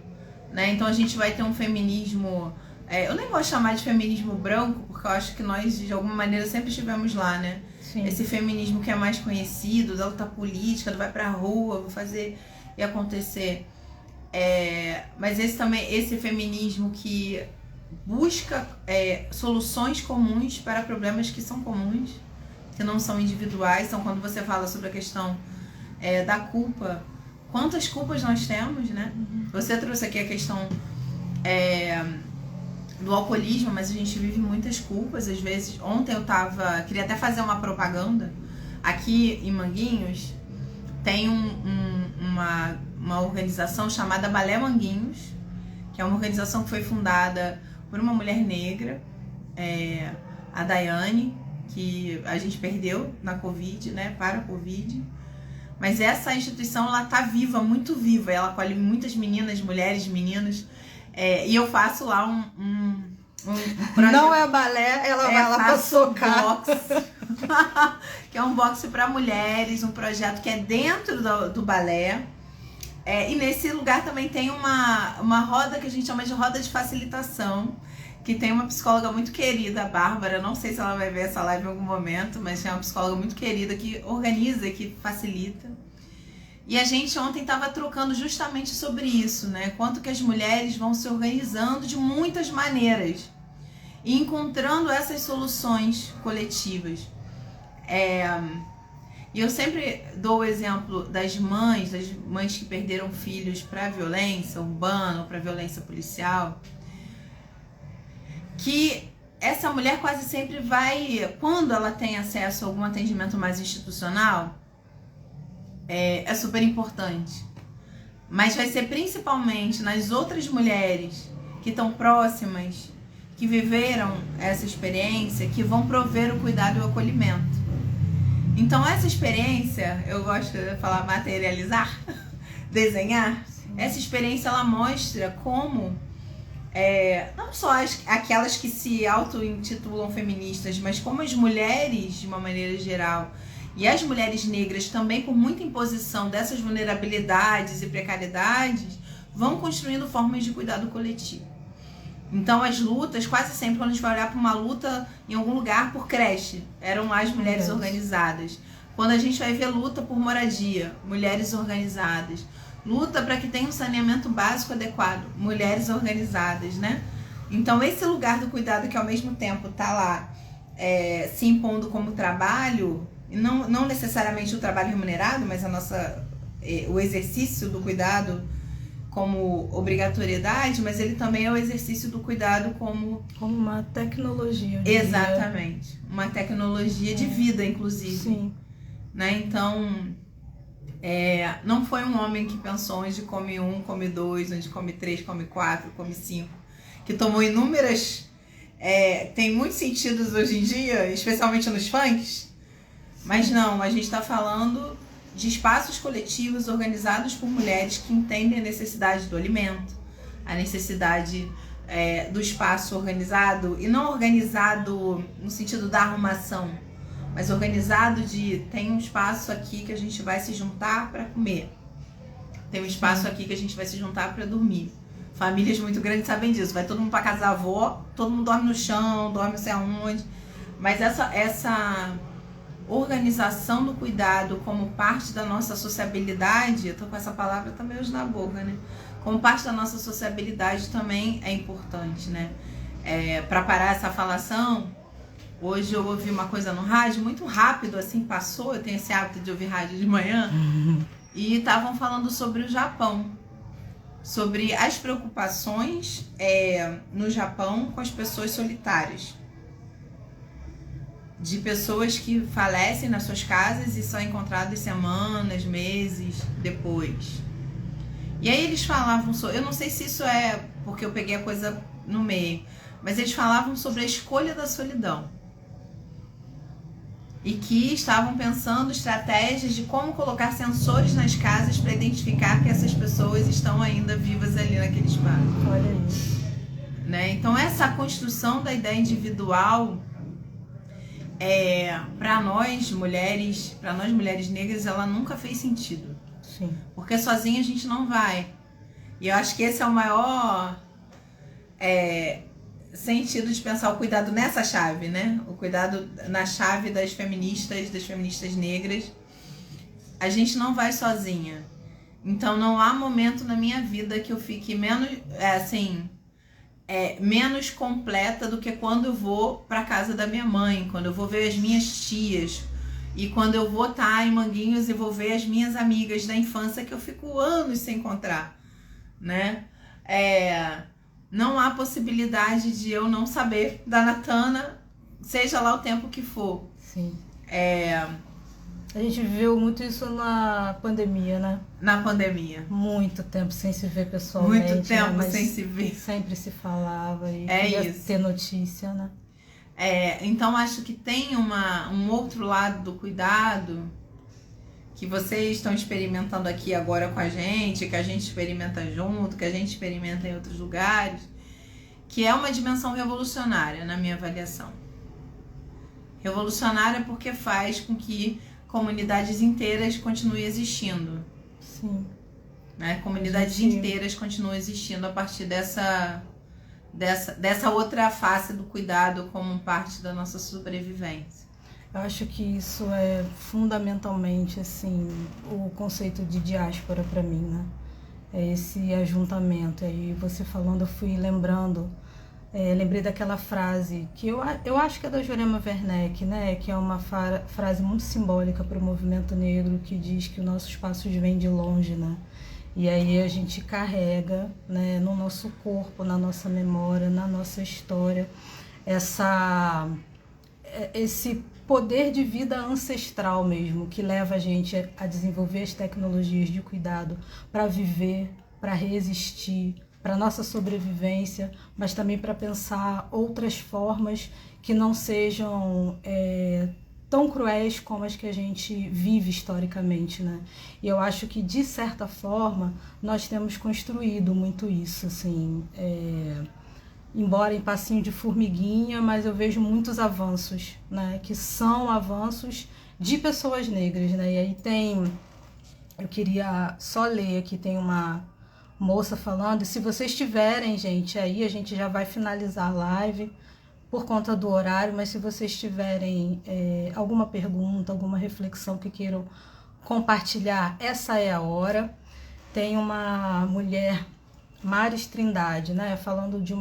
né? Então, a gente vai ter um feminismo... eu nem gosto de chamar de feminismo branco, porque eu acho que nós, de alguma maneira, sempre estivemos lá, né? Sim. Esse feminismo que é mais conhecido, da luta política, do vai pra rua, vou fazer e acontecer... mas esse feminismo que busca soluções comuns para problemas que são comuns, que não são individuais. Então, quando você fala sobre a questão da culpa, quantas culpas nós temos, né? Você trouxe aqui a questão do alcoolismo, mas a gente vive muitas culpas. Às vezes, ontem queria até fazer uma propaganda. Aqui em Manguinhos tem uma organização chamada Balé Manguinhos, que é uma organização que foi fundada por uma mulher negra, a Daiane, que a gente perdeu na Covid, né, para a Covid. Mas essa instituição, ela tá viva, muito viva. Ela acolhe muitas meninas, mulheres, meninos. E eu faço lá um projeto. Não é balé, ela vai lá pra socar. Que é um boxe para mulheres, um projeto que é dentro do balé. E nesse lugar também tem uma roda que a gente chama de roda de facilitação, que tem uma psicóloga muito querida, a Bárbara. Não sei se ela vai ver essa live em algum momento, mas é uma psicóloga muito querida que organiza, que facilita. E a gente ontem estava trocando justamente sobre isso, né? Quanto que as mulheres vão se organizando de muitas maneiras e encontrando essas soluções coletivas. E eu sempre dou o exemplo das mães que perderam filhos para violência urbana ou para violência policial, que essa mulher quase sempre vai, quando ela tem acesso a algum atendimento mais institucional, é super importante. Mas vai ser principalmente nas outras mulheres que estão próximas, que viveram essa experiência, que vão prover o cuidado e o acolhimento. Então essa experiência, eu gosto de falar materializar, desenhar, essa experiência ela mostra como não só aquelas que se auto-intitulam feministas, mas como as mulheres, de uma maneira geral, e as mulheres negras também, por muita imposição dessas vulnerabilidades e precariedades, vão construindo formas de cuidado coletivo. Então as lutas, quase sempre quando a gente vai olhar para uma luta em algum lugar por creche, eram as mulheres organizadas. Quando a gente vai ver luta por moradia, mulheres organizadas. Luta para que tenha um saneamento básico adequado, mulheres organizadas, né? Então esse lugar do cuidado que ao mesmo tempo está lá se impondo como trabalho, e não necessariamente o trabalho remunerado, mas o exercício do cuidado como obrigatoriedade, mas ele também é o exercício do cuidado como uma tecnologia. Exatamente, uma tecnologia de vida, inclusive. Sim. Né? Então, não foi um homem que pensou onde come 1, come 2, onde come 3, come 4, come 5, que tomou inúmeras... tem muitos sentidos hoje em dia, especialmente nos funks, mas não, a gente está falando de espaços coletivos organizados por mulheres que entendem a necessidade do alimento, a necessidade do espaço organizado, e não organizado no sentido da arrumação, mas organizado tem um espaço aqui que a gente vai se juntar para comer, tem um espaço aqui que a gente vai se juntar para dormir. Famílias muito grandes sabem disso, vai todo mundo para casa da avó, todo mundo dorme no chão, dorme não sei aonde, mas essa organização do cuidado como parte da nossa sociabilidade, eu tô com essa palavra também hoje na boca, né? Como parte da nossa sociabilidade também é importante, né? Para parar essa falação, hoje eu ouvi uma coisa no rádio, muito rápido, assim, passou, eu tenho esse hábito de ouvir rádio de manhã, e estavam falando sobre o Japão, sobre as preocupações no Japão com as pessoas solitárias. De pessoas que falecem nas suas casas e são encontradas semanas, meses depois. E aí eles falavam eu não sei se isso é porque eu peguei a coisa no meio, mas eles falavam sobre a escolha da solidão. E que estavam pensando estratégias de como colocar sensores nas casas para identificar que essas pessoas estão ainda vivas ali naquele espaço. Olha isso. Né? Então essa construção da ideia individual, para nós mulheres negras, ela nunca fez sentido. Sim. Porque sozinha a gente não vai. E eu acho que esse é o maior sentido de pensar o cuidado nessa chave, né? O cuidado na chave das feministas negras. A gente não vai sozinha. Então não há momento na minha vida que eu fique menos completa do que quando eu vou para casa da minha mãe, quando eu vou ver as minhas tias, e quando eu vou estar em Manguinhos e vou ver as minhas amigas da infância que eu fico anos sem encontrar, né? não há possibilidade de eu não saber da Natana, seja lá o tempo que for. Sim. A gente viveu muito isso na pandemia, né? Na pandemia. Muito tempo sem se ver pessoalmente. Muito tempo, né? sem se ver. Sempre se falava e isso. ter notícia, né? Então acho que tem um outro lado do cuidado que vocês estão experimentando aqui agora com a gente, que a gente experimenta junto, que a gente experimenta em outros lugares, que é uma dimensão revolucionária na minha avaliação. Revolucionária porque faz com que comunidades inteiras continuem existindo. Sim. Né? Comunidades inteiras continuam existindo a partir dessa outra face do cuidado como parte da nossa sobrevivência. Eu acho que isso é fundamentalmente assim, o conceito de diáspora para mim, né? É esse ajuntamento. Aí você falando, eu fui lembrando, lembrei daquela frase que eu acho que é da Jurema Werneck, né? Que é uma frase muito simbólica para o movimento negro, que diz que os nossos passos vêm de longe, né? E aí a gente carrega, né, no nosso corpo, na nossa memória, na nossa história, esse poder de vida ancestral mesmo, que leva a gente a desenvolver as tecnologias de cuidado para viver, para resistir, para nossa sobrevivência, mas também para pensar outras formas que não sejam tão cruéis como as que a gente vive historicamente, né? E eu acho que, de certa forma, nós temos construído muito isso, assim, embora em passinho de formiguinha, mas eu vejo muitos avanços, né? Que são avanços de pessoas negras, né? E aí eu queria só ler aqui, tem uma moça falando, e se vocês tiverem, gente, aí a gente já vai finalizar a live, por conta do horário, mas se vocês tiverem alguma pergunta, alguma reflexão que queiram compartilhar, essa é a hora. Tem uma mulher, Maris Trindade, né, falando de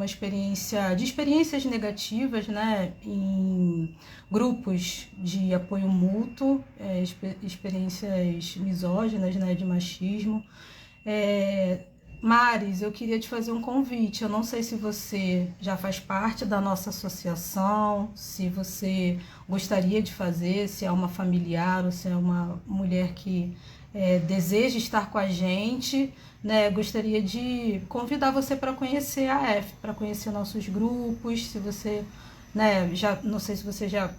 experiências negativas, né, em grupos de apoio mútuo, experiências misóginas, né, de machismo. Maris, eu queria te fazer um convite. Eu não sei se você já faz parte da nossa associação, se você gostaria de fazer, se é uma familiar ou se é uma mulher que deseja estar com a gente, né? Gostaria de convidar você para conhecer a AF, para conhecer nossos grupos. Se você, né, não sei se você já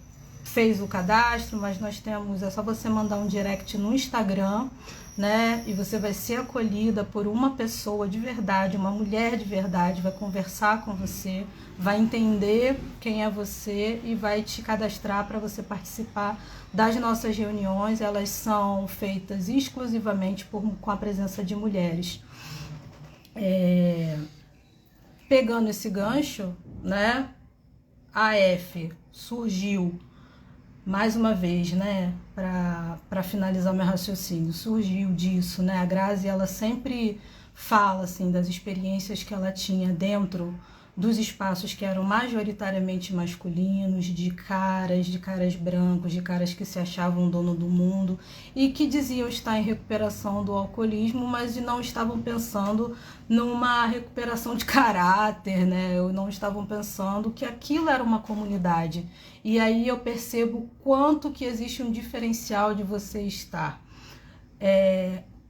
fez o cadastro, mas nós temos, é só você mandar um direct no Instagram, né? E você vai ser acolhida por uma pessoa de verdade, uma mulher de verdade, vai conversar com você, vai entender quem é você e vai te cadastrar para você participar das nossas reuniões. Elas são feitas exclusivamente com a presença de mulheres. Pegando esse gancho, né? A AF surgiu mais uma vez, né, para finalizar meu raciocínio, surgiu disso, né? A Grazi, ela sempre fala assim das experiências que ela tinha dentro dos espaços que eram majoritariamente masculinos, de caras brancos, de caras que se achavam dono do mundo e que diziam estar em recuperação do alcoolismo, mas não estavam pensando numa recuperação de caráter, né? Ou não estavam pensando que aquilo era uma comunidade. E aí eu percebo quanto que existe um diferencial de você estar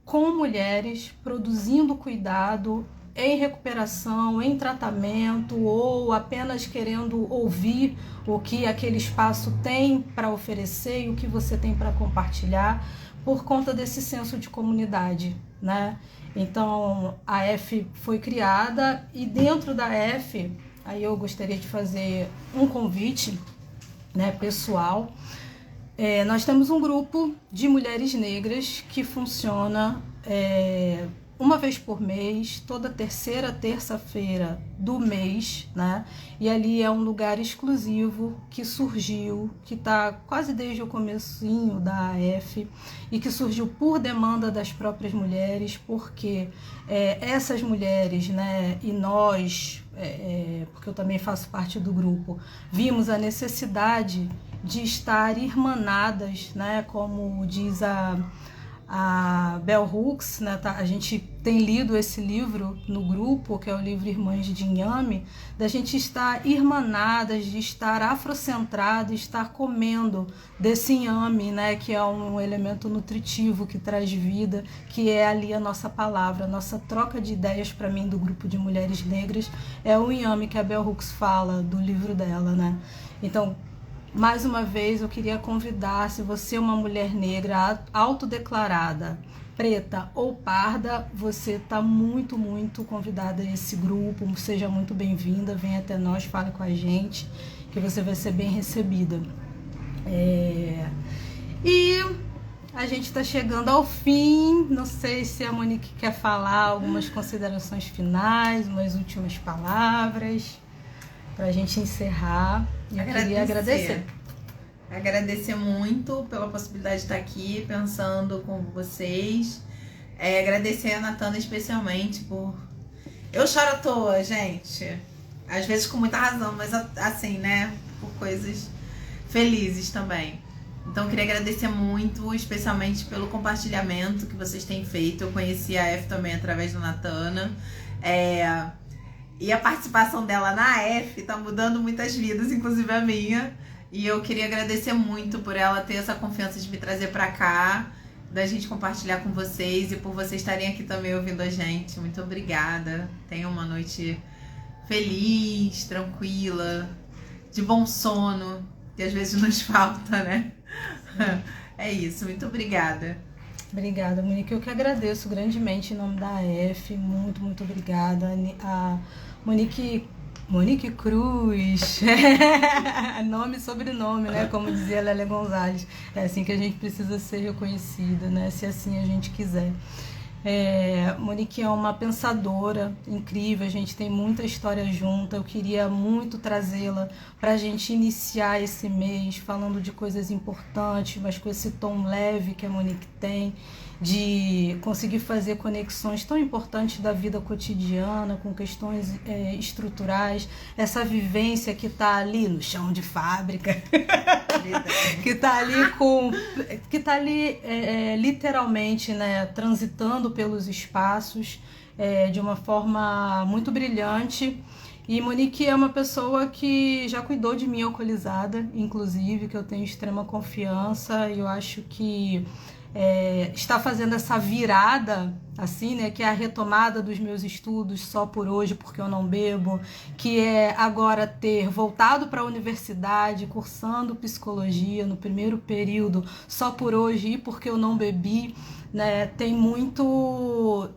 com mulheres produzindo cuidado em recuperação, em tratamento ou apenas querendo ouvir o que aquele espaço tem para oferecer e o que você tem para compartilhar por conta desse senso de comunidade, né? Então a F foi criada e dentro da F, aí eu gostaria de fazer um convite, né, pessoal. Nós temos um grupo de mulheres negras que funciona uma vez por mês, toda terceira terça-feira do mês, né? E ali é um lugar exclusivo que surgiu, que está quase desde o comecinho da AF e que surgiu por demanda das próprias mulheres, porque essas mulheres, né, e nós, porque eu também faço parte do grupo, vimos a necessidade de estar irmanadas, né, como diz a Bell Hooks, né, a gente tem lido esse livro no grupo, que é o livro Irmãs de Inhame, da gente estar irmanadas, de estar afrocentrada, estar comendo desse inhame, né, que é um elemento nutritivo que traz vida, que é ali a nossa palavra, a nossa troca de ideias. Para mim, do grupo de mulheres negras, é o inhame que a Bell Hooks fala do livro dela, né? Então, mais uma vez, eu queria convidar, se você é uma mulher negra autodeclarada, preta ou parda, você está muito, muito convidada a esse grupo. Seja muito bem-vinda, venha até nós, fale com a gente, que você vai ser bem recebida. E a gente está chegando ao fim. Não sei se a Monique quer falar algumas considerações finais, umas últimas palavras para a gente encerrar. Eu queria agradecer muito pela possibilidade de estar aqui pensando com vocês. Agradecer a Natana especialmente por... Eu choro à toa, gente. Às vezes com muita razão, mas assim, né? Por coisas felizes também. Então eu queria agradecer muito, especialmente pelo compartilhamento que vocês têm feito. Eu conheci a F também através da Natana. E a participação dela na F tá mudando muitas vidas, inclusive a minha. E eu queria agradecer muito por ela ter essa confiança de me trazer pra cá, da gente compartilhar com vocês e por vocês estarem aqui também ouvindo a gente. Muito obrigada. Tenham uma noite feliz, tranquila, de bom sono, que às vezes nos falta, né? É isso, muito obrigada. Obrigada, Monique. Eu que agradeço grandemente em nome da F. Muito, muito obrigada. A Monique Cruz, nome e sobrenome, né? Como dizia Lélia Gonzalez. É assim que a gente precisa ser reconhecida, né? Se assim a gente quiser. Monique é uma pensadora incrível, a gente tem muita história junta. Eu queria muito trazê-la para a gente iniciar esse mês falando de coisas importantes, mas com esse tom leve que a Monique tem, de conseguir fazer conexões tão importantes da vida cotidiana com questões estruturais, essa vivência que está ali no chão de fábrica, que está ali literalmente, né, transitando pelos espaços de uma forma muito brilhante. E Monique é uma pessoa que já cuidou de mim alcoolizada, inclusive, que eu tenho extrema confiança, e eu acho que está fazendo essa virada, assim, né, que é a retomada dos meus estudos só por hoje, porque eu não bebo, que é agora ter voltado para a universidade, cursando psicologia no primeiro período, só por hoje e porque eu não bebi, né? Tem muito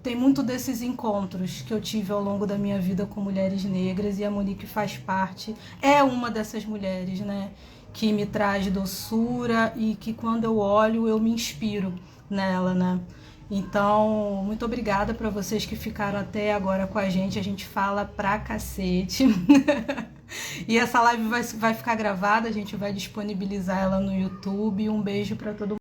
desses encontros que eu tive ao longo da minha vida com mulheres negras, e a Monique faz parte, é uma dessas mulheres, né, que me traz doçura e que quando eu olho eu me inspiro nela, né? Então, muito obrigada para vocês que ficaram até agora com a gente fala pra cacete. E essa live vai ficar gravada, a gente vai disponibilizar ela no YouTube. Um beijo para todo mundo.